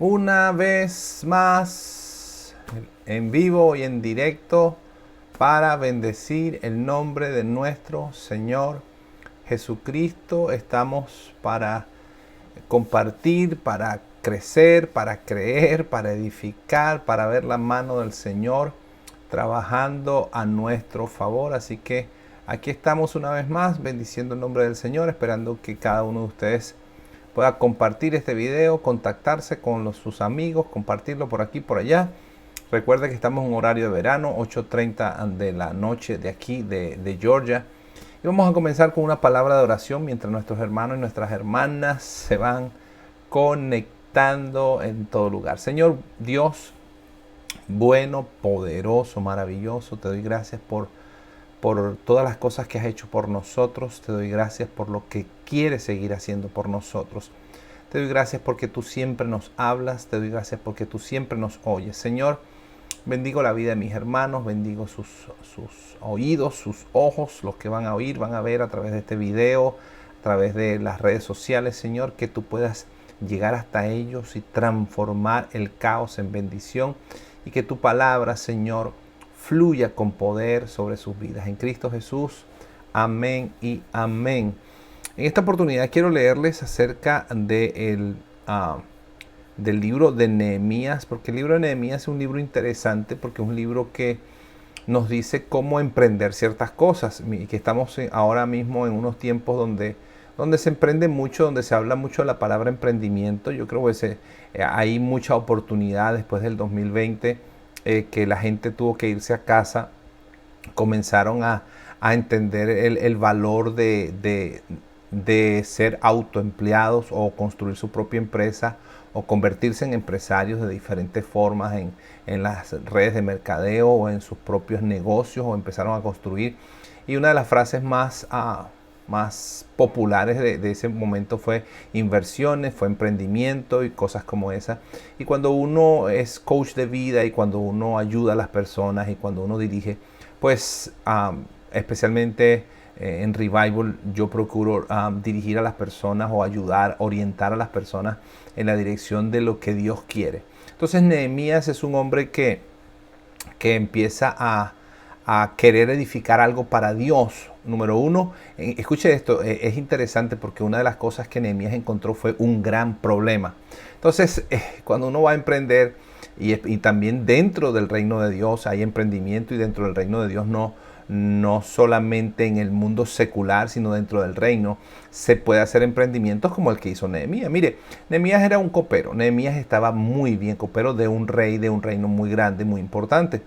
Una vez más en vivo y en directo para bendecir el nombre de nuestro Señor Jesucristo. Estamos para compartir, para crecer, para creer, para edificar, para ver la mano del Señor trabajando a nuestro favor. Así que aquí estamos una vez más bendiciendo el nombre del Señor, esperando que cada uno de ustedes pueda compartir este video, contactarse con sus amigos, compartirlo por aquí, por allá. Recuerde que estamos en un horario de verano, 8:30 de la noche de aquí, de Georgia. Y vamos a comenzar con una palabra de oración mientras nuestros hermanos y nuestras hermanas se van conectando en todo lugar. Señor Dios, bueno, poderoso, maravilloso, te doy gracias por todas las cosas que has hecho por nosotros. Te doy gracias por lo que quieres seguir haciendo por nosotros. Te doy gracias porque tú siempre nos hablas. Te doy gracias porque tú siempre nos oyes. Señor, bendigo la vida de mis hermanos. Bendigo sus oídos, sus ojos, los que van a oír, van a ver a través de este video, a través de las redes sociales. Señor, que tú puedas llegar hasta ellos y transformar el caos en bendición. Y que tu palabra, Señor, fluya con poder sobre sus vidas. En Cristo Jesús. Amén y amén. En esta oportunidad quiero leerles acerca del libro de Nehemías, porque el libro de Nehemías es un libro interesante, porque es un libro que nos dice cómo emprender ciertas cosas, y que estamos ahora mismo en unos tiempos donde se emprende mucho, donde se habla mucho de la palabra emprendimiento. Yo creo que hay mucha oportunidad después del 2020, que la gente tuvo que irse a casa. Comenzaron a entender el valor de ser autoempleados o construir su propia empresa o convertirse en empresarios de diferentes formas en las redes de mercadeo o en sus propios negocios, o empezaron a construir. Y una de las frases más populares de ese momento fue inversiones, fue emprendimiento y cosas como esa. Y cuando uno es coach de vida y cuando uno ayuda a las personas y cuando uno dirige, pues especialmente en Revival, yo procuro dirigir a las personas o ayudar, orientar a las personas en la dirección de lo que Dios quiere. Entonces Nehemías es un hombre que empieza a querer edificar algo para Dios. Número uno, escuche esto, es interesante porque una de las cosas que Nehemías encontró fue un gran problema. Entonces, cuando uno va a emprender, y también dentro del reino de Dios hay emprendimiento, y dentro del reino de Dios no solamente en el mundo secular, sino dentro del reino se puede hacer emprendimientos como el que hizo Nehemías. Mire, Nehemías era un copero. Nehemías estaba muy bien, copero de un rey, de un reino muy grande, muy importante.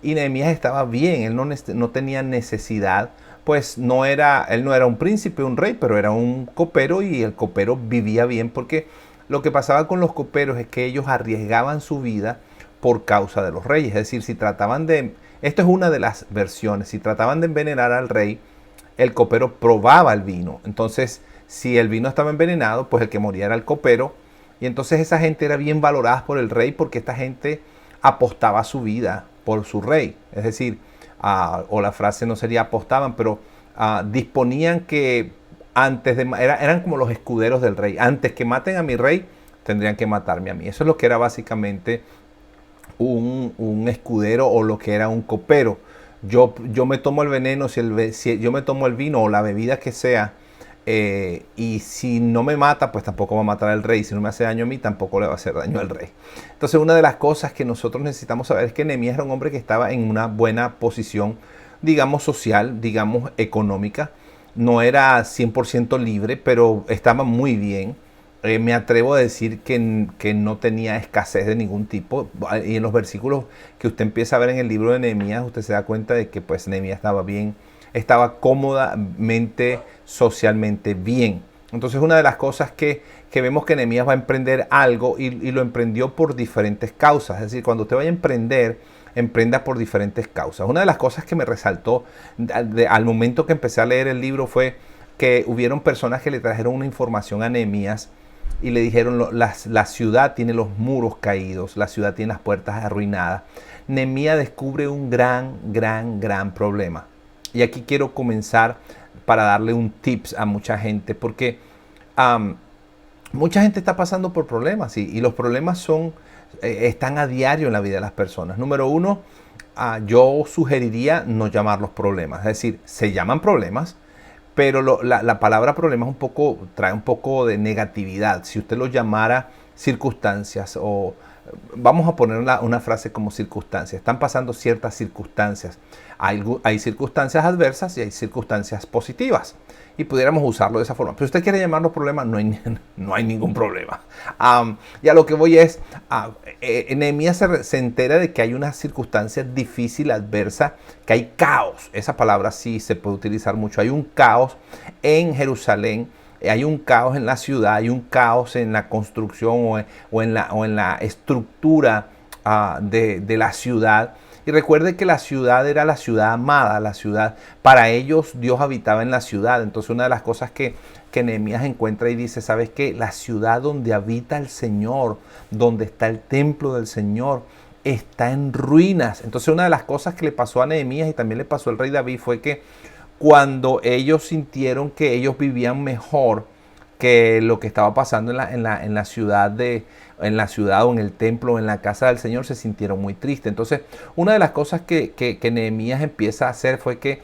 Y Nehemías estaba bien, él no tenía necesidad, pues él no era un príncipe, un rey, pero era un copero, y el copero vivía bien, porque lo que pasaba con los coperos es que ellos arriesgaban su vida por causa de los reyes. Es decir, esto es una de las versiones, si trataban de envenenar al rey, el copero probaba el vino. Entonces, si el vino estaba envenenado, pues el que moría era el copero. Y entonces esa gente era bien valorada por el rey, porque esta gente apostaba su vida por su rey. Es decir, o la frase no sería apostaban, pero disponían que eran como los escuderos del rey. Antes que maten a mi rey, tendrían que matarme a mí. Eso es lo que era básicamente un escudero, o lo que era un copero. Yo me tomo el veneno, si yo me tomo el vino o la bebida que sea, y si no me mata, pues tampoco va a matar al rey. Si no me hace daño a mí, tampoco le va a hacer daño al rey. Entonces, una de las cosas que nosotros necesitamos saber es que Nehemías era un hombre que estaba en una buena posición, digamos social, digamos económica. No era 100% libre, pero estaba muy bien. Me atrevo a decir que no tenía escasez de ningún tipo. Y en los versículos que usted empieza a ver en el libro de Nehemías, usted se da cuenta de que pues Nehemías estaba bien, estaba cómodamente, socialmente bien. Entonces, una de las cosas que vemos que Nehemías va a emprender algo, y lo emprendió por diferentes causas. Es decir, cuando usted vaya a emprender, emprenda por diferentes causas. Una de las cosas que me resaltó al momento que empecé a leer el libro fue que hubieron personas que le trajeron una información a Nehemías y le dijeron: la ciudad tiene los muros caídos, la ciudad tiene las puertas arruinadas. Nehemías descubre un gran problema. Y aquí quiero comenzar para darle un tips a mucha gente, porque Mucha gente está pasando por problemas y los problemas están a diario en la vida de las personas. Número uno, yo sugeriría no llamarlos problemas. Es decir, se llaman problemas, pero la palabra problema trae un poco de negatividad. Si usted lo llamara circunstancias o vamos a poner una frase como circunstancias, están pasando ciertas circunstancias. Hay circunstancias adversas y hay circunstancias positivas. Y pudiéramos usarlo de esa forma. Pero si usted quiere llamarlo problema, no hay ningún problema. Y a lo que voy es, Nehemías se entera de que hay una circunstancia difícil, adversa, que hay caos. Esa palabra sí se puede utilizar mucho. Hay un caos en Jerusalén, hay un caos en la ciudad, hay un caos en la construcción o en la estructura de la ciudad. Y recuerde que la ciudad era la ciudad amada, la ciudad, para ellos Dios habitaba en la ciudad. Entonces una de las cosas que Nehemías encuentra y dice, ¿sabes qué? La ciudad donde habita el Señor, donde está el templo del Señor, está en ruinas. Entonces una de las cosas que le pasó a Nehemías y también le pasó al rey David fue que cuando ellos sintieron que ellos vivían mejor que lo que estaba pasando en la ciudad o en el templo o en la casa del Señor, se sintieron muy tristes. Entonces, una de las cosas que Nehemías empieza a hacer fue que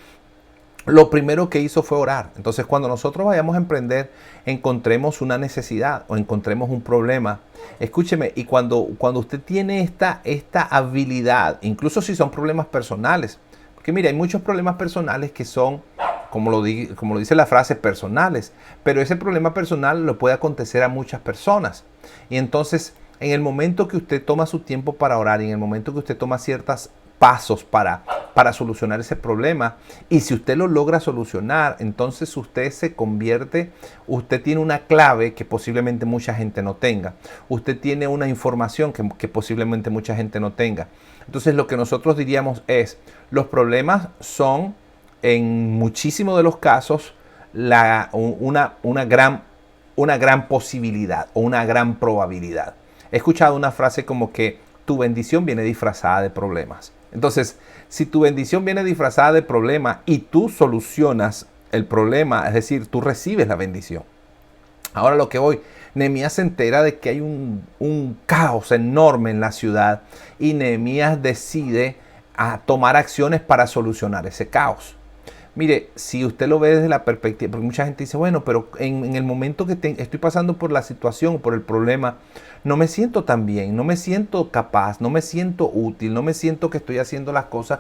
lo primero que hizo fue orar. Entonces, cuando nosotros vayamos a emprender, encontremos una necesidad o encontremos un problema, escúcheme, y cuando usted tiene esta habilidad, incluso si son problemas personales, porque mire, hay muchos problemas personales que son, como lo dice la frase, personales, pero ese problema personal lo puede acontecer a muchas personas. Y entonces, en el momento que usted toma su tiempo para orar y en el momento que usted toma ciertos pasos para solucionar ese problema, y si usted lo logra solucionar, entonces usted tiene una clave que posiblemente mucha gente no tenga. Usted tiene una información que posiblemente mucha gente no tenga. Entonces lo que nosotros diríamos es, los problemas son, en muchísimos de los casos, una gran posibilidad o una gran probabilidad. He escuchado una frase como que tu bendición viene disfrazada de problemas. Entonces, si tu bendición viene disfrazada de problema y tú solucionas el problema, es decir, tú recibes la bendición. Ahora lo que voy, Nehemías se entera de que hay un caos enorme en la ciudad y Nehemías decide tomar acciones para solucionar ese caos. Mire, si usted lo ve desde la perspectiva, porque mucha gente dice, bueno, pero en el momento que estoy pasando por la situación, por el problema, no me siento tan bien, no me siento capaz, no me siento útil, no me siento que estoy haciendo las cosas.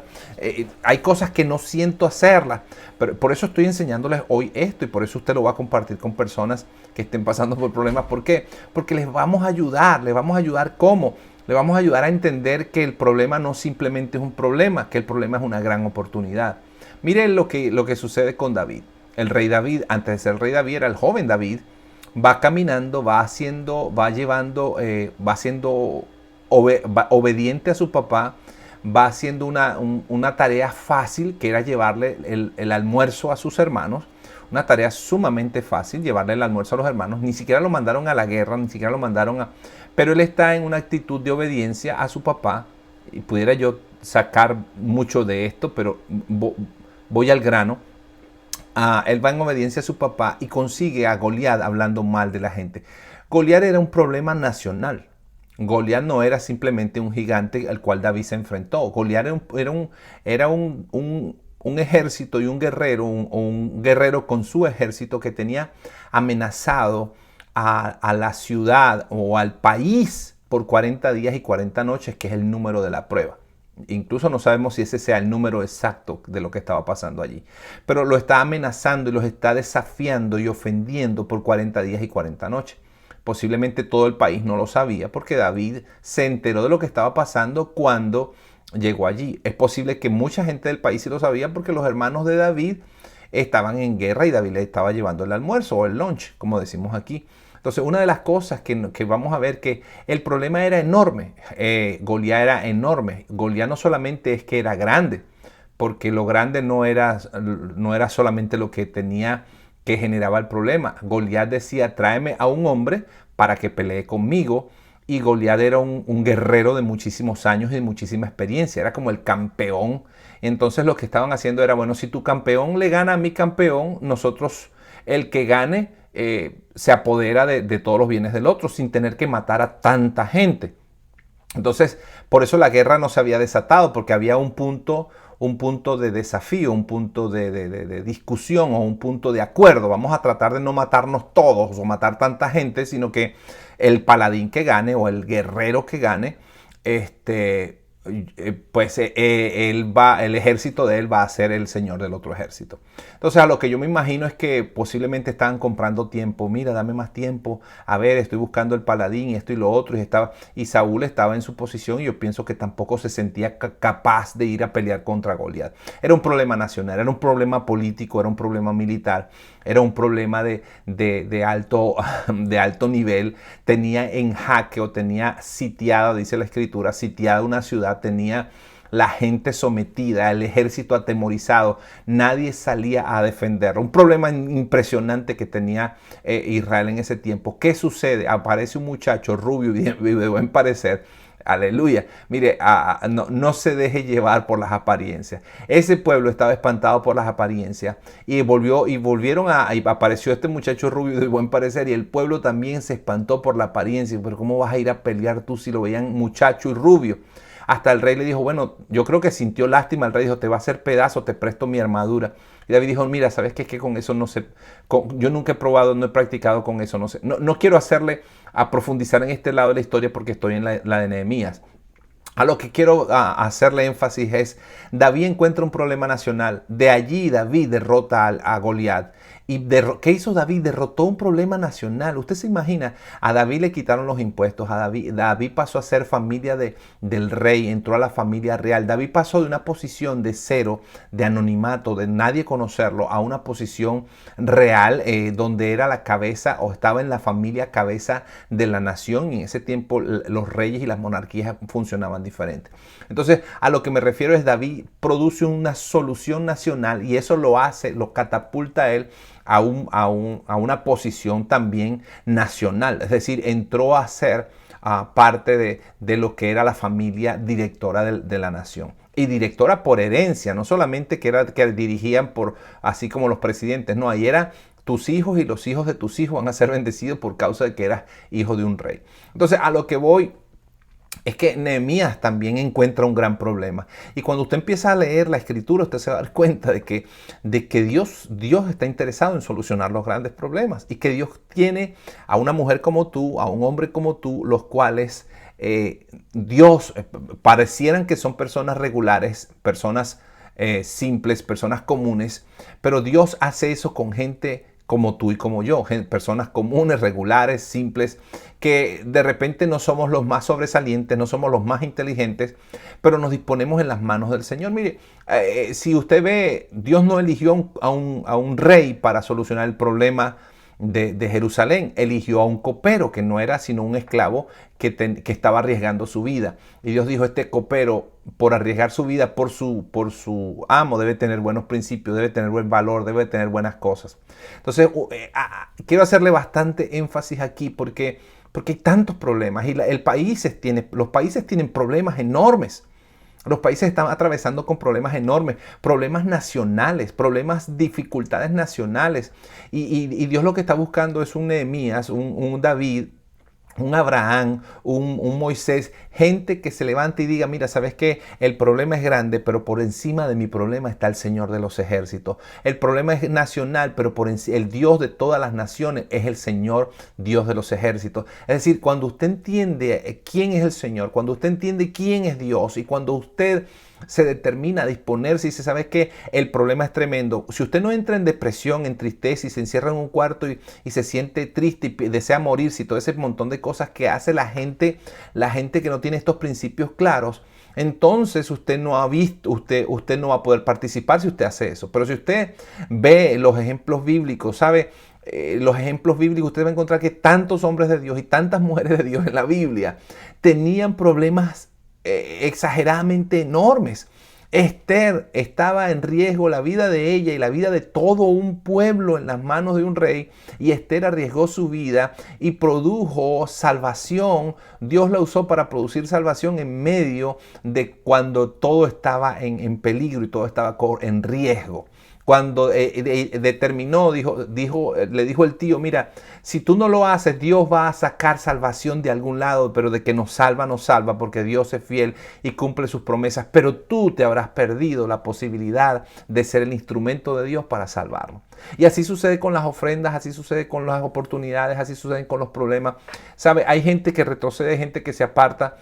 Hay cosas que no siento hacerlas, pero por eso estoy enseñándoles hoy esto y por eso usted lo va a compartir con personas que estén pasando por problemas. ¿Por qué? Porque les vamos a ayudar ¿cómo? Le vamos a ayudar a entender que el problema no simplemente es un problema, que el problema es una gran oportunidad. Miren lo que sucede con David. El rey David, antes de ser el rey David, era el joven David. Va caminando, va siendo obediente a su papá, va haciendo una tarea fácil, que era llevarle el almuerzo a sus hermanos. Una tarea sumamente fácil, llevarle el almuerzo a los hermanos. Ni siquiera lo mandaron a la guerra, ni siquiera lo mandaron a... Pero él está en una actitud de obediencia a su papá. Y pudiera yo sacar mucho de esto, pero voy al grano. Él va en obediencia a su papá y consigue a Goliat hablando mal de la gente. Goliat era un problema nacional. Goliat no era simplemente un gigante al cual David se enfrentó. Goliat era un ejército y un guerrero con su ejército que tenía amenazado a la ciudad o al país por 40 días y 40 noches, que es el número de la prueba. Incluso no sabemos si ese sea el número exacto de lo que estaba pasando allí. Pero lo está amenazando y los está desafiando y ofendiendo por 40 días y 40 noches. Posiblemente todo el país no lo sabía porque David se enteró de lo que estaba pasando cuando llegó allí. Es posible que mucha gente del país sí lo sabía porque los hermanos de David estaban en guerra y David le estaba llevando el almuerzo o el lunch, como decimos aquí. Entonces, una de las cosas que vamos a ver que el problema era enorme. Goliat era enorme. Goliat no solamente es que era grande, porque lo grande no era solamente lo que tenía que generaba el problema. Goliat decía, tráeme a un hombre para que pelee conmigo. Y Goliat era un guerrero de muchísimos años y de muchísima experiencia. Era como el campeón. Entonces lo que estaban haciendo era, bueno, si tu campeón le gana a mi campeón, nosotros, el que gane, se apodera de todos los bienes del otro sin tener que matar a tanta gente. Entonces, por eso la guerra no se había desatado, porque había un punto de desafío, un punto de discusión o un punto de acuerdo. Vamos a tratar de no matarnos todos o matar tanta gente, sino que el paladín que gane o el guerrero que gane, el ejército de él va a ser el señor del otro ejército. Entonces, a lo que yo me imagino es que posiblemente estaban comprando tiempo. Mira, dame más tiempo. A ver, estoy buscando el paladín, esto y lo otro. Y Saúl estaba en su posición y yo pienso que tampoco se sentía capaz de ir a pelear contra Goliat. Era un problema nacional, era un problema político, era un problema militar, era un problema de alto nivel. Tenía en jaque o tenía sitiada, dice la escritura, sitiada una ciudad, tenía la gente sometida, el ejército atemorizado, nadie salía a defenderlo. Un problema impresionante que tenía Israel en ese tiempo. ¿Qué sucede? Aparece un muchacho rubio y de buen parecer. Aleluya. Mire, no se deje llevar por las apariencias. Ese pueblo estaba espantado por las apariencias y apareció este muchacho rubio de buen parecer y el pueblo también se espantó por la apariencia. Pero ¿cómo vas a ir a pelear tú si lo veían muchacho y rubio? Hasta el rey le dijo, bueno, yo creo que sintió lástima. El rey dijo, te va a hacer pedazo, te presto mi armadura. Y David dijo, mira, ¿sabes qué? Es que con eso no sé, yo nunca he probado, no he practicado con eso, no sé. No quiero hacerle a profundizar en este lado de la historia porque estoy en la de Nehemías. A lo que quiero hacerle énfasis es, David encuentra un problema nacional. De allí David derrota a Goliat. ¿Y qué hizo David? Derrotó un problema nacional. Usted se imagina, a David le quitaron los impuestos. David pasó a ser familia del rey, entró a la familia real. David pasó de una posición de cero, de anonimato, de nadie conocerlo, a una posición real, donde era la cabeza o estaba en la familia cabeza de la nación. Y en ese tiempo los reyes y las monarquías funcionaban diferente. Entonces, a lo que me refiero es David produce una solución nacional y eso lo catapulta a él a una posición también nacional. Es decir, entró a ser parte de lo que era la familia directora de la nación. Y directora por herencia, no solamente que dirigían así como los presidentes, no, ahí era tus hijos y los hijos de tus hijos van a ser bendecidos por causa de que eras hijo de un rey. Entonces, a lo que voy es que Nehemías también encuentra un gran problema. Y cuando usted empieza a leer la escritura, usted se va a dar cuenta de que Dios está interesado en solucionar los grandes problemas. Y que Dios tiene a una mujer como tú, a un hombre como tú, los cuales Dios parecieran que son personas regulares, personas simples, personas comunes. Pero Dios hace eso con gente como tú y como yo, personas comunes, regulares, simples, que de repente no somos los más sobresalientes, no somos los más inteligentes, pero nos disponemos en las manos del Señor. Mire, si usted ve, Dios no eligió a un rey para solucionar el problema de Jerusalén, eligió a un copero que no era sino un esclavo que estaba arriesgando su vida. Y Dios dijo, este copero, por arriesgar su vida por su amo, debe tener buenos principios, debe tener buen valor, debe tener buenas cosas. Entonces, quiero hacerle bastante énfasis aquí porque hay tantos problemas y los países tienen problemas enormes. Los países están atravesando con problemas enormes, problemas nacionales, dificultades nacionales. Y Dios lo que está buscando es un Nehemías, un David, un Abraham, un Moisés, gente que se levante y diga, mira, ¿sabes qué? El problema es grande, pero por encima de mi problema está el Señor de los ejércitos. El problema es nacional, pero el Dios de todas las naciones es el Señor, Dios de los ejércitos. Es decir, cuando usted entiende quién es el Señor, cuando usted entiende quién es Dios y cuando usted se determina a disponerse y dice, ¿sabes qué? El problema es tremendo. Si usted no entra en depresión, en tristeza y se encierra en un cuarto y se siente triste y desea morirse y todo ese montón de cosas que hace la gente que no tiene estos principios claros, entonces usted no va a poder participar si usted hace eso. Pero si usted ve los ejemplos bíblicos, ¿sabe? Los ejemplos bíblicos, usted va a encontrar que tantos hombres de Dios y tantas mujeres de Dios en la Biblia tenían problemas exageradamente enormes. Esther estaba en riesgo la vida de ella y la vida de todo un pueblo en las manos de un rey, y Esther arriesgó su vida y produjo salvación. Dios la usó para producir salvación en medio de cuando todo estaba en peligro y todo estaba en riesgo. Cuando determinó, le dijo el tío, mira, si tú no lo haces, Dios va a sacar salvación de algún lado, pero de que nos salva, porque Dios es fiel y cumple sus promesas. Pero tú te habrás perdido la posibilidad de ser el instrumento de Dios para salvarnos. Y así sucede con las ofrendas, así sucede con las oportunidades, así sucede con los problemas. ¿Sabe? Hay gente que retrocede, gente que se aparta.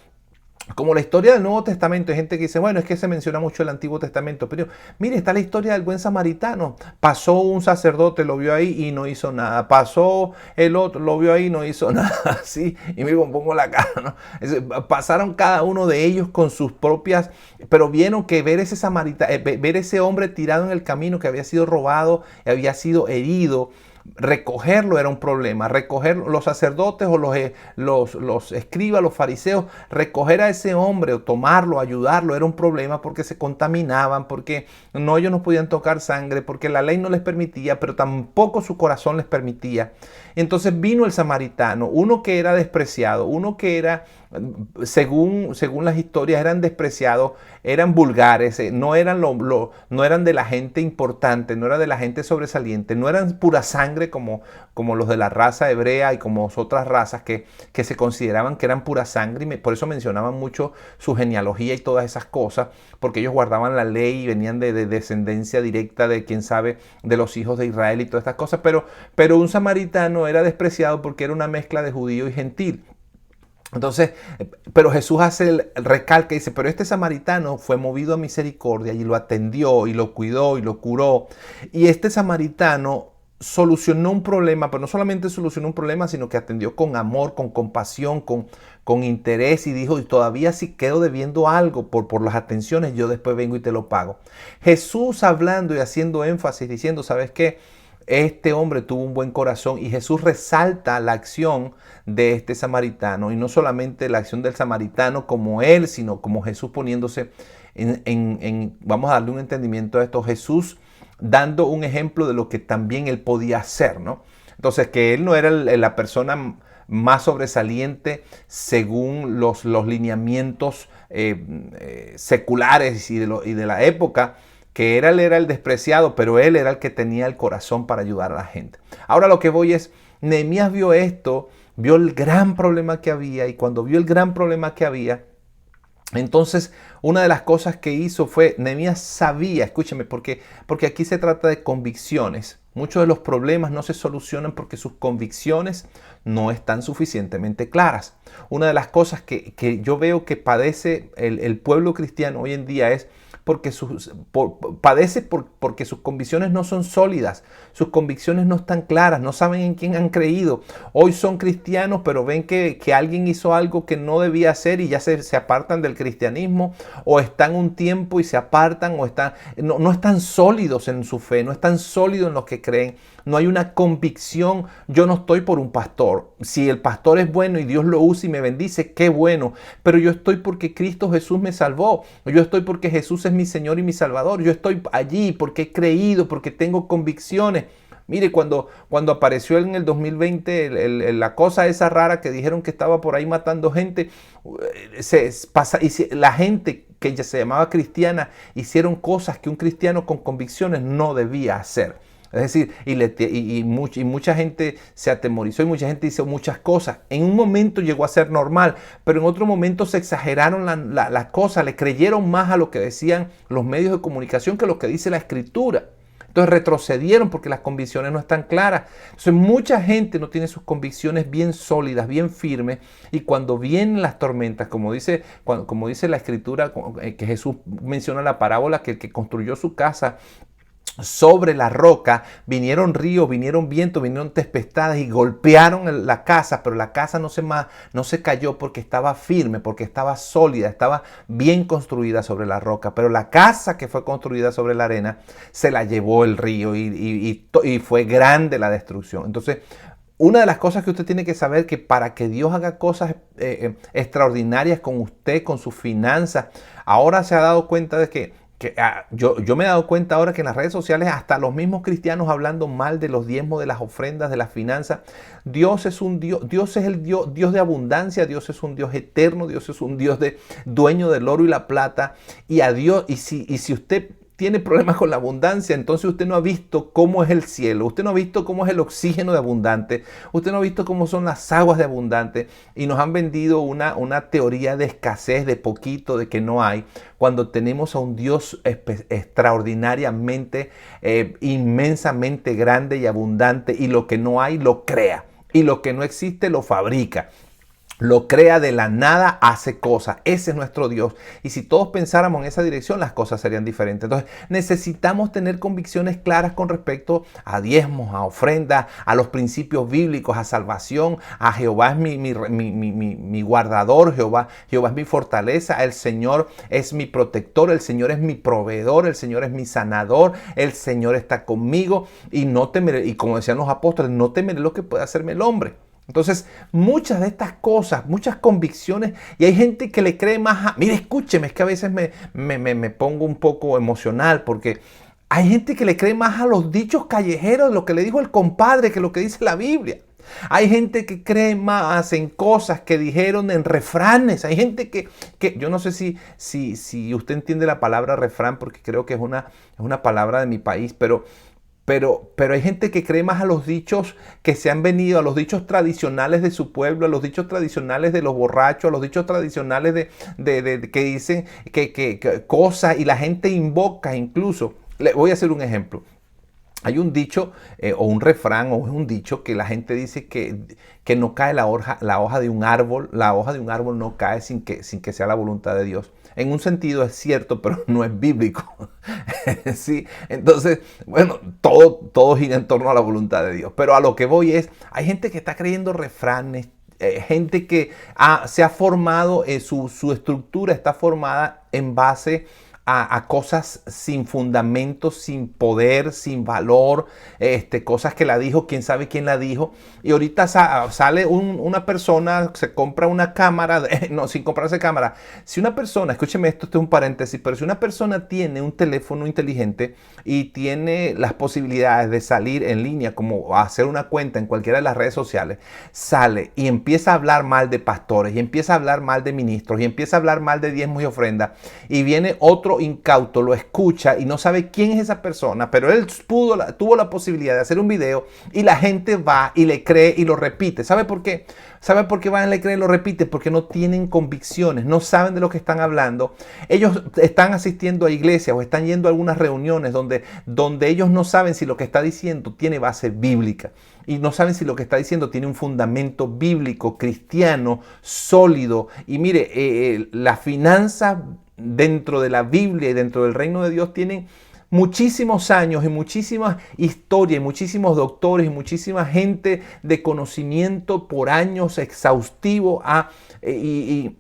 Como la historia del Nuevo Testamento, hay gente que dice, bueno, es que se menciona mucho el Antiguo Testamento, pero mire, está la historia del buen samaritano. Pasó un sacerdote, lo vio ahí y no hizo nada. Pasó el otro, lo vio ahí y no hizo nada. Sí, y me pongo la cara, ¿no? Pasaron cada uno de ellos con sus propias, pero vieron que ver ese samaritano, ver ese hombre tirado en el camino que había sido robado, había sido herido, recogerlo era un problema. Recoger los sacerdotes o los escribas, los fariseos, recoger a ese hombre o tomarlo, ayudarlo era un problema porque se contaminaban, porque no, ellos no podían tocar sangre, porque la ley no les permitía, pero tampoco su corazón les permitía. Entonces vino el samaritano, uno que era despreciado, uno que era, según las historias, eran despreciados, eran vulgares, no eran, no eran de la gente importante, no eran de la gente sobresaliente, no eran pura sangre como los de la raza hebrea y como otras razas que se consideraban que eran pura sangre, y por eso mencionaban mucho su genealogía y todas esas cosas, porque ellos guardaban la ley y venían de descendencia directa de, quién sabe, de los hijos de Israel y todas estas cosas, pero un samaritano era despreciado porque era una mezcla de judío y gentil. Entonces, pero Jesús hace el recalque, dice, pero este samaritano fue movido a misericordia y lo atendió y lo cuidó y lo curó. Y este samaritano solucionó un problema, pero no solamente solucionó un problema, sino que atendió con amor, con compasión, con interés, y dijo, y todavía si quedo debiendo algo por las atenciones, yo después vengo y te lo pago. Jesús hablando y haciendo énfasis, diciendo, ¿sabes qué? Este hombre tuvo un buen corazón, y Jesús resalta la acción de este samaritano, y no solamente la acción del samaritano como él, sino como Jesús poniéndose vamos a darle un entendimiento a esto, Jesús dando un ejemplo de lo que también él podía hacer, ¿no? Entonces, que él no era la persona más sobresaliente según los lineamientos seculares y de la época, que él era el despreciado, pero él era el que tenía el corazón para ayudar a la gente. Ahora lo que voy es, Nehemías vio esto, vio el gran problema que había, y cuando vio el gran problema que había, entonces una de las cosas que hizo fue, Nehemías sabía, escúcheme, porque aquí se trata de convicciones. Muchos de los problemas no se solucionan porque sus convicciones no están suficientemente claras. Una de las cosas que yo veo que padece el pueblo cristiano hoy en día es porque porque sus convicciones no son sólidas, sus convicciones no están claras, no saben en quién han creído. Hoy son cristianos, pero ven que alguien hizo algo que no debía hacer y ya se apartan del cristianismo, o están un tiempo y se apartan, o no están sólidos en su fe, no están sólidos en lo que creen. No hay una convicción. Yo no estoy por un pastor. Si el pastor es bueno y Dios lo usa y me bendice, qué bueno. Pero yo estoy porque Cristo Jesús me salvó. Yo estoy porque Jesús es mi Señor y mi Salvador. Yo estoy allí porque he creído, porque tengo convicciones. Mire, cuando apareció en el 2020 la cosa esa rara que dijeron que estaba por ahí matando gente, la gente que ya se llamaba cristiana hicieron cosas que un cristiano con convicciones no debía hacer. Es decir, y mucha gente se atemorizó y mucha gente hizo muchas cosas. En un momento llegó a ser normal, pero en otro momento se exageraron las cosas, le creyeron más a lo que decían los medios de comunicación que lo que dice la Escritura. Entonces retrocedieron porque las convicciones no están claras. Entonces mucha gente no tiene sus convicciones bien sólidas, bien firmes, y cuando vienen las tormentas, como dice la Escritura, que Jesús menciona la parábola, que el que construyó su casa sobre la roca, vinieron ríos, vinieron vientos, vinieron tempestades y golpearon la casa, pero la casa no se cayó porque estaba firme, porque estaba sólida, estaba bien construida sobre la roca. Pero la casa que fue construida sobre la arena se la llevó el río y fue grande la destrucción. Entonces, una de las cosas que usted tiene que saber, que para que Dios haga cosas extraordinarias con usted, con sus finanzas, ahora se ha dado cuenta de que yo me he dado cuenta ahora que en las redes sociales, hasta los mismos cristianos hablando mal de los diezmos, de las ofrendas, de las finanzas. Dios es un Dios, Dios es el Dios de abundancia, Dios es un Dios eterno, Dios es un Dios dueño del oro y la plata. Y a Dios, y si usted tiene problemas con la abundancia, entonces usted no ha visto cómo es el cielo, usted no ha visto cómo es el oxígeno de abundante, usted no ha visto cómo son las aguas de abundante y nos han vendido una teoría de escasez, de poquito, de que no hay, cuando tenemos a un Dios extraordinariamente, inmensamente grande y abundante, y lo que no hay lo crea y lo que no existe lo fabrica. Lo crea de la nada, hace cosas. Ese es nuestro Dios. Y si todos pensáramos en esa dirección, las cosas serían diferentes. Entonces necesitamos tener convicciones claras con respecto a diezmos, a ofrendas, a los principios bíblicos, a salvación, a Jehová es mi guardador, Jehová es mi fortaleza, el Señor es mi protector, el Señor es mi proveedor, el Señor es mi sanador, el Señor está conmigo y no temeré, y como decían los apóstoles, no temeré lo que pueda hacerme el hombre. Entonces, muchas de estas cosas, muchas convicciones, y hay gente que le cree más a... Mire, escúcheme, es que a veces me pongo un poco emocional porque hay gente que le cree más a los dichos callejeros, lo que le dijo el compadre, que lo que dice la Biblia. Hay gente que cree más en cosas que dijeron en refranes. Hay gente que yo no sé si usted entiende la palabra refrán, porque creo que es una palabra de mi país, pero hay gente que cree más a los dichos que se han venido, a los dichos tradicionales de su pueblo, a los dichos tradicionales de los borrachos, a los dichos tradicionales de que dicen que cosas, y la gente invoca incluso. Le voy a hacer un ejemplo. Hay un dicho o un refrán o es un dicho que la gente dice que no cae la hoja de un árbol. La hoja de un árbol no cae sin que sea la voluntad de Dios. En un sentido es cierto, pero no es bíblico. ¿Sí? Entonces, bueno, todo gira en torno a la voluntad de Dios. Pero a lo que voy es, hay gente que está creyendo refranes, gente que se ha formado, su estructura está formada en base a cosas sin fundamento, sin poder, sin valor, cosas que la dijo, quién sabe quién la dijo. Y ahorita sale una persona, se compra una cámara, no, sin comprarse cámara. Si una persona, escúcheme esto es un paréntesis, pero si una persona tiene un teléfono inteligente y tiene las posibilidades de salir en línea, como hacer una cuenta en cualquiera de las redes sociales, sale y empieza a hablar mal de pastores, y empieza a hablar mal de ministros, y empieza a hablar mal de diezmos y ofrendas, y viene otro incauto, lo escucha y no sabe quién es esa persona, pero él tuvo la posibilidad de hacer un video y la gente va y le cree y lo repite. ¿Sabe por qué? ¿Sabe por qué van y le creen y lo repiten? Porque no tienen convicciones, no saben de lo que están hablando. Ellos están asistiendo a iglesias o están yendo a algunas reuniones donde ellos no saben si lo que está diciendo tiene base bíblica. Y no saben si lo que está diciendo tiene un fundamento bíblico, cristiano, sólido. Y mire, las finanzas dentro de la Biblia y dentro del reino de Dios tienen muchísimos años y muchísimas historias y muchísimos doctores y muchísima gente de conocimiento por años exhaustivo y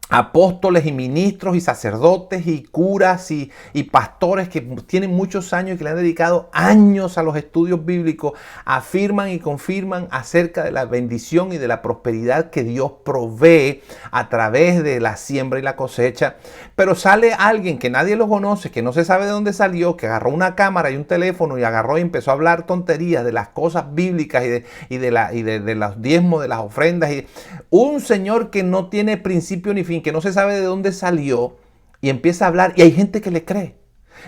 apóstoles y ministros y sacerdotes y curas y pastores que tienen muchos años y que le han dedicado años a los estudios bíblicos, afirman y confirman acerca de la bendición y de la prosperidad que Dios provee a través de la siembra y la cosecha. Pero sale alguien que nadie lo conoce, que no se sabe de dónde salió, que agarró una cámara y un teléfono y agarró y empezó a hablar tonterías de las cosas bíblicas y de los diezmos, de las ofrendas. Y un señor que no tiene principio ni fin, que no se sabe de dónde salió, y empieza a hablar y hay gente que le cree.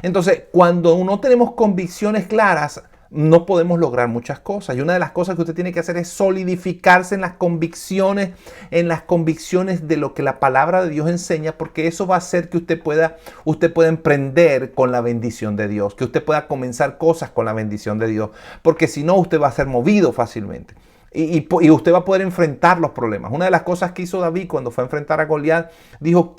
Entonces, cuando no tenemos convicciones claras, no podemos lograr muchas cosas. Y una de las cosas que usted tiene que hacer es solidificarse en las convicciones de lo que la palabra de Dios enseña, porque eso va a hacer que usted pueda emprender con la bendición de Dios, que usted pueda comenzar cosas con la bendición de Dios, porque si no, usted va a ser movido fácilmente. Y usted va a poder enfrentar los problemas. Una de las cosas que hizo David cuando fue a enfrentar a Goliat, dijo,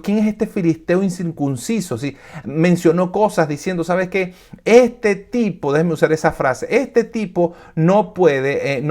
¿quién es este filisteo incircunciso? ¿Sí? Mencionó cosas diciendo, ¿sabes qué? Este tipo, déjeme usar esa frase, este tipo no puede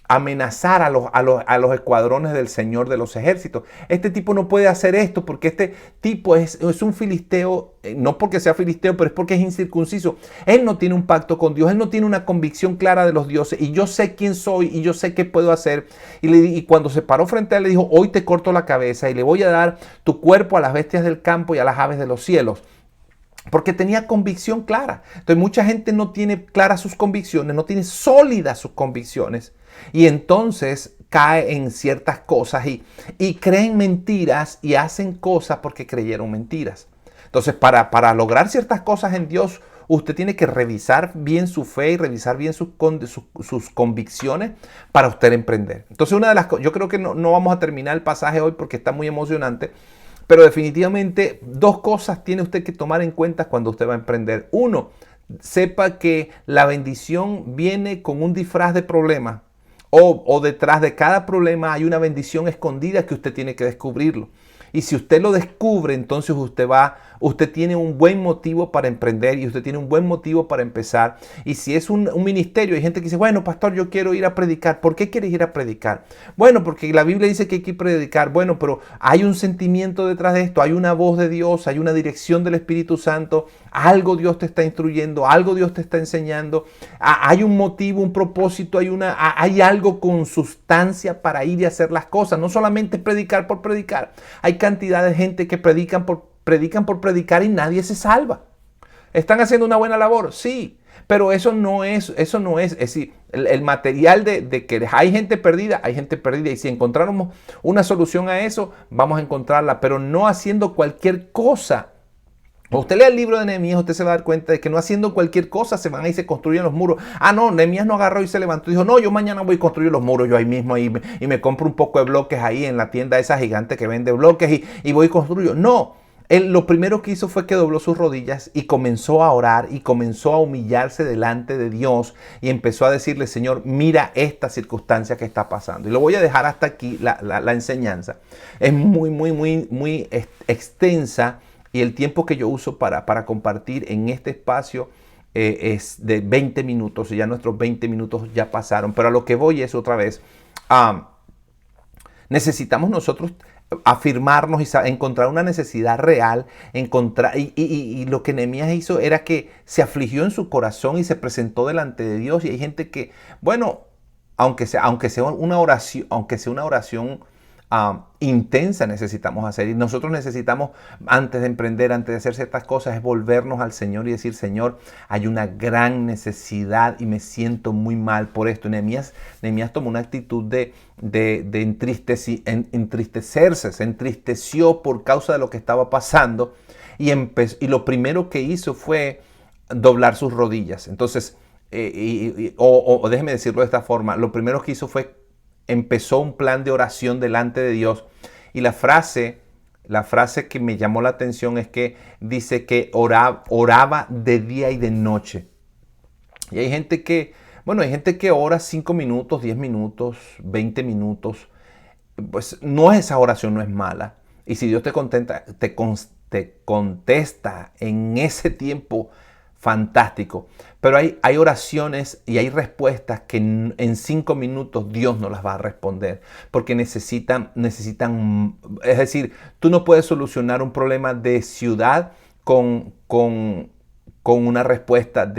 amenazar a los escuadrones del Señor de los ejércitos. Este tipo no puede hacer esto porque este tipo es un filisteo, no porque sea filisteo, pero es porque es incircunciso. Él no tiene un pacto con Dios, él no tiene una convicción clara de los dioses, y yo sé quién soy y yo sé qué puedo hacer. Y cuando se paró frente a él, le dijo, hoy te corto la cabeza y le voy a dar tu cuerpo a las bestias del campo y a las aves de los cielos. Porque tenía convicción clara. Entonces mucha gente no tiene claras sus convicciones, no tiene sólidas sus convicciones. Y entonces cae en ciertas cosas y creen mentiras y hacen cosas porque creyeron mentiras. Entonces, para lograr ciertas cosas en Dios, usted tiene que revisar bien su fe y revisar bien sus convicciones para usted emprender. Entonces, una de las cosas, yo creo que no vamos a terminar el pasaje hoy porque está muy emocionante, pero definitivamente dos cosas tiene usted que tomar en cuenta cuando usted va a emprender. Uno, sepa que la bendición viene con un disfraz de problema o detrás de cada problema hay una bendición escondida que usted tiene que descubrirlo. Y si usted lo descubre, entonces usted tiene un buen motivo para emprender y usted tiene un buen motivo para empezar. Y si es un ministerio, hay gente que dice, bueno, pastor, yo quiero ir a predicar. ¿Por qué quieres ir a predicar? Bueno, porque la Biblia dice que hay que ir a predicar. Bueno, pero hay un sentimiento detrás de esto, hay una voz de Dios, hay una dirección del Espíritu Santo, algo Dios te está instruyendo, algo Dios te está enseñando, hay un motivo, un propósito, hay algo con sustancia para ir y hacer las cosas. No solamente predicar por predicar. Hay cantidad de gente que predican por predicar y nadie se salva. ¿Están haciendo una buena labor? Sí, pero eso no es decir, el material de que hay gente perdida, y si encontráramos una solución a eso, vamos a encontrarla, pero no haciendo cualquier cosa. Usted lee el libro de Nehemías, usted se va a dar cuenta de que no haciendo cualquier cosa se van ahí y se construyen los muros. Ah, no, Nehemías no agarró y se levantó y dijo, no, yo mañana voy a construir los muros yo ahí mismo y me compro un poco de bloques ahí en la tienda esa gigante que vende bloques y voy y construyo. No, él lo primero que hizo fue que dobló sus rodillas y comenzó a orar y comenzó a humillarse delante de Dios y empezó a decirle, Señor, mira esta circunstancia que está pasando. Y lo voy a dejar hasta aquí, la enseñanza. Es muy extensa. Y el tiempo que yo uso para compartir en este espacio es de 20 minutos. Y ya nuestros 20 minutos ya pasaron. Pero a lo que voy es otra vez. Necesitamos nosotros afirmarnos y encontrar una necesidad real. Y lo que Nehemías hizo era que se afligió en su corazón y se presentó delante de Dios. Y hay gente que, bueno, aunque sea una oración intensa necesitamos hacer y nosotros necesitamos antes de emprender, antes de hacer ciertas cosas, es volvernos al Señor y decir, Señor, hay una gran necesidad y me siento muy mal por esto. Nehemías tomó una actitud de entristecerse, se entristeció por causa de lo que estaba pasando y lo primero que hizo fue doblar sus rodillas. Entonces, déjeme decirlo de esta forma, lo primero que hizo fue empezó un plan de oración delante de Dios. Y la frase que me llamó la atención es que dice que oraba de día y de noche. Y hay gente que ora 5 minutos, 10 minutos, 20 minutos. Pues esa oración no es mala. Y si Dios te contesta en ese tiempo, fantástico. Pero hay oraciones y hay respuestas que en 5 minutos Dios no las va a responder. Porque necesitan, es decir, tú no puedes solucionar un problema de ciudad con una respuesta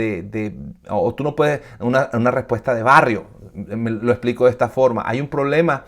o tú no puedes una respuesta de barrio. Lo explico de esta forma. Hay problemas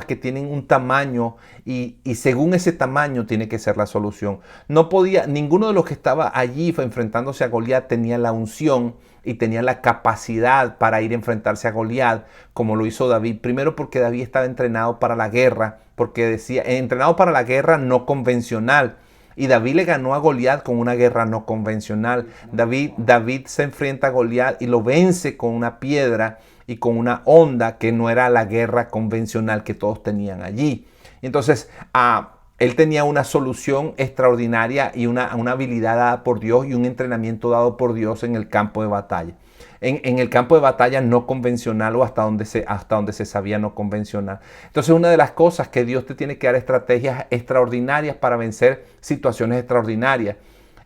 que tienen un tamaño y según ese tamaño tiene que ser la solución. Ninguno de los que estaba allí enfrentándose a Goliat tenía la unción y tenía la capacidad para ir a enfrentarse a Goliat como lo hizo David. Primero porque David estaba entrenado para la guerra, porque decía, entrenado para la guerra no convencional. Y David le ganó a Goliat con una guerra no convencional. David se enfrenta a Goliat y lo vence con una piedra y con una honda que no era la guerra convencional que todos tenían allí. Entonces, él tenía una solución extraordinaria y una habilidad dada por Dios y un entrenamiento dado por Dios en el campo de batalla. En el campo de batalla no convencional o hasta donde se sabía no convencional. Entonces, una de las cosas que Dios te tiene que dar estrategias extraordinarias para vencer situaciones extraordinarias.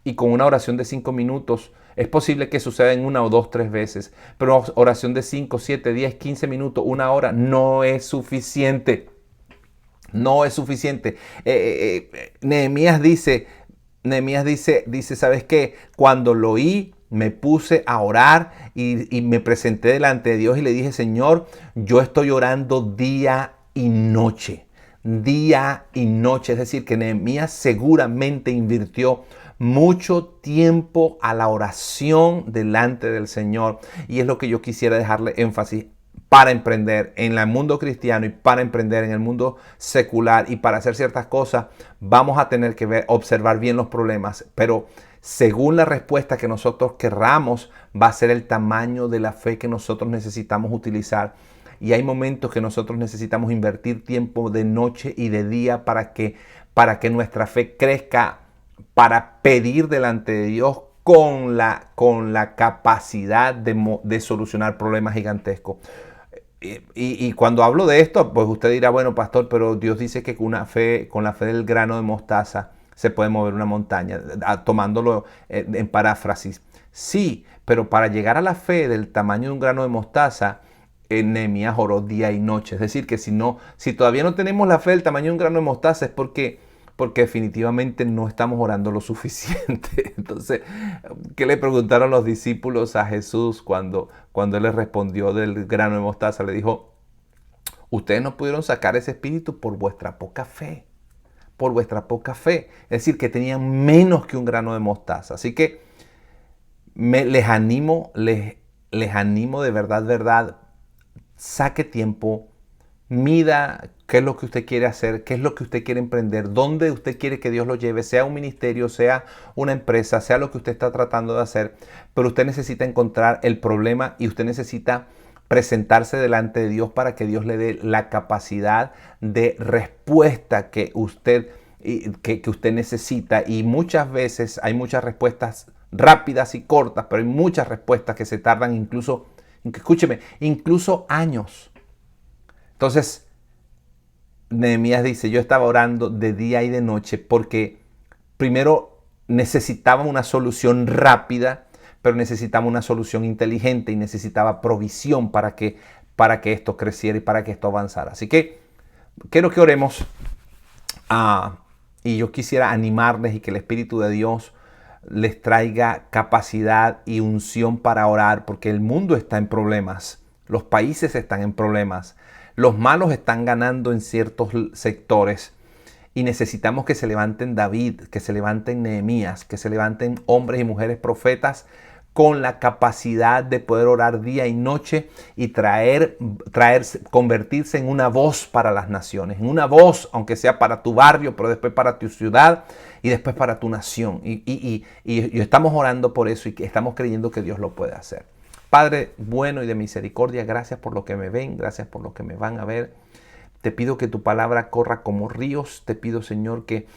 Y con una oración de 5 minutos es posible que suceda en 1 o 2, 3 veces. Pero oración de 5, 7, 10, 15 minutos, 1 hora no es suficiente. No es suficiente. Nehemías dice, ¿sabes qué? Cuando lo oí, me puse a orar y me presenté delante de Dios y le dije, Señor, yo estoy orando día y noche. Día y noche. Es decir, que Nehemías seguramente invirtió mucho tiempo a la oración delante del Señor. Y es lo que yo quisiera dejarle énfasis. para emprender en el mundo cristiano y para emprender en el mundo secular y para hacer ciertas cosas, vamos a tener que observar bien los problemas, pero según la respuesta que nosotros querramos, va a ser el tamaño de la fe que nosotros necesitamos utilizar. Y hay momentos que nosotros necesitamos invertir tiempo de noche y de día para que nuestra fe crezca, para pedir delante de Dios con la capacidad de solucionar problemas gigantescos. Y cuando hablo de esto, pues usted dirá, bueno, pastor, pero Dios dice que con la fe del grano de mostaza se puede mover una montaña, tomándolo en paráfrasis. Sí, pero para llegar a la fe del tamaño de un grano de mostaza, Nehemías oró día y noche. Es decir, que si todavía no tenemos la fe del tamaño de un grano de mostaza es porque definitivamente no estamos orando lo suficiente. Entonces, ¿qué le preguntaron los discípulos a Jesús cuando Él les respondió del grano de mostaza? Le dijo, ustedes no pudieron sacar ese espíritu por vuestra poca fe. Por vuestra poca fe. Es decir, que tenían menos que un grano de mostaza. Así que les animo de verdad, saque tiempo, mida qué es lo que usted quiere hacer, qué es lo que usted quiere emprender, dónde usted quiere que Dios lo lleve, sea un ministerio, sea una empresa, sea lo que usted está tratando de hacer, pero usted necesita encontrar el problema y usted necesita presentarse delante de Dios para que Dios le dé la capacidad de respuesta que usted necesita. Y muchas veces hay muchas respuestas rápidas y cortas, pero hay muchas respuestas que se tardan incluso años. Entonces, Nehemías dice, yo estaba orando de día y de noche porque primero necesitaba una solución rápida, pero necesitaba una solución inteligente y necesitaba provisión para que esto creciera y para que esto avanzara. Así que quiero que oremos y yo quisiera animarles y que el Espíritu de Dios les traiga capacidad y unción para orar, porque el mundo está en problemas, los países están en problemas, los malos están ganando en ciertos sectores y necesitamos que se levanten David, que se levanten Nehemías, que se levanten hombres y mujeres profetas con la capacidad de poder orar día y noche y convertirse en una voz para las naciones, en una voz, aunque sea para tu barrio, pero después para tu ciudad y después para tu nación. Y estamos orando por eso y estamos creyendo que Dios lo puede hacer. Padre bueno y de misericordia, gracias por lo que me ven, gracias por lo que me van a ver. Te pido que tu palabra corra como ríos. Te pido, Señor, que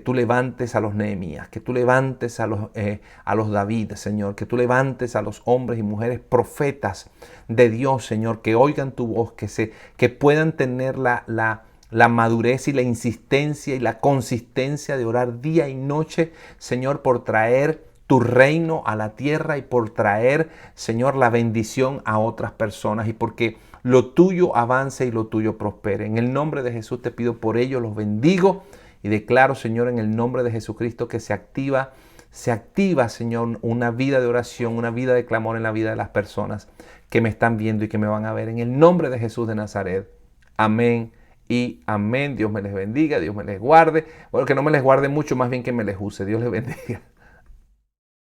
tú levantes a los Nehemías, que tú levantes a los David, Señor, que tú levantes a los hombres y mujeres profetas de Dios, Señor, que oigan tu voz, que puedan tener la madurez y la insistencia y la consistencia de orar día y noche, Señor, por traer tu reino a la tierra y por traer, Señor, la bendición a otras personas y porque lo tuyo avance y lo tuyo prospere. En el nombre de Jesús te pido por ello, los bendigo y declaro, Señor, en el nombre de Jesucristo que se activa, Señor, una vida de oración, una vida de clamor en la vida de las personas que me están viendo y que me van a ver. En el nombre de Jesús de Nazaret. Amén y amén. Dios me les bendiga, Dios me les guarde. Bueno, que no me les guarde mucho, más bien que me les use. Dios les bendiga.